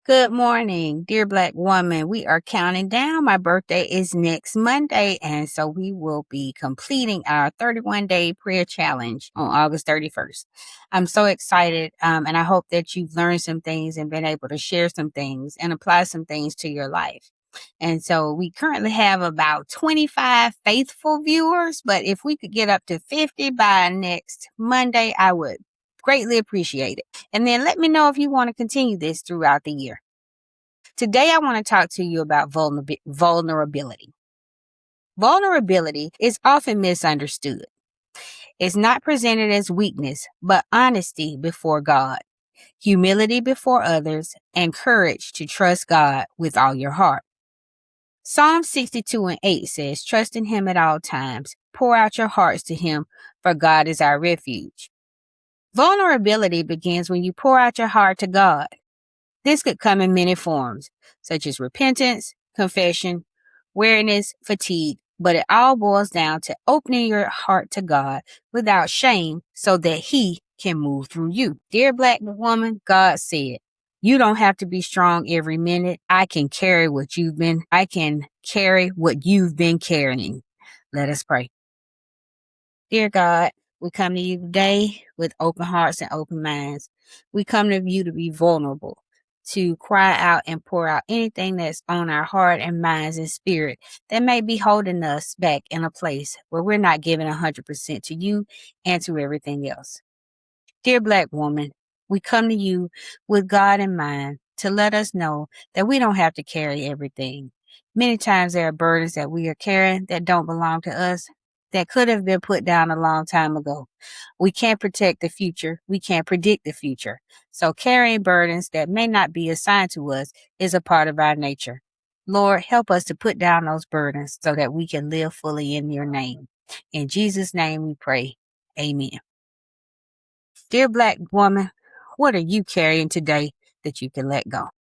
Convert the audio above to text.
Good morning, dear Black woman. We are counting down. My birthday is next Monday, and so we will be completing our 31-day prayer challenge on August 31st. I'm so excited, and I hope that you've learned some things and been able to share some things and apply some things to your life. And so we currently have about 25 faithful viewers, but if we could get up to 50 by next Monday, I would greatly appreciate it. And then let me know if you want to continue this throughout the year. Today, I want to talk to you about vulnerability. Vulnerability is often misunderstood. It's not presented as weakness, but honesty before God, humility before others, and courage to trust God with all your heart. Psalm 62:8 says, "Trust in him at all times. Pour out your hearts to him, for God is our refuge." Vulnerability begins when you pour out your heart to God. This could come in many forms, such as repentance, confession, weariness, fatigue, but it all boils down to opening your heart to God without shame so that He can move through you. Dear Black woman, God said, "You don't have to be strong every minute. I can carry what you've been carrying." Let us pray. Dear God, we come to you today with open hearts and open minds. We come to you to be vulnerable, to cry out and pour out anything that's on our heart and minds and spirit that may be holding us back in a place where we're not giving 100% to you and to everything else. Dear Black woman, we come to you with God in mind to let us know that we don't have to carry everything. Many times there are burdens that we are carrying that don't belong to us, that could have been put down a long time ago. We can't protect the future. We can't predict the future. So carrying burdens that may not be assigned to us is a part of our nature. Lord, help us to put down those burdens so that we can live fully in your name. In Jesus' name we pray. Amen. Dear Black woman, what are you carrying today that you can let go?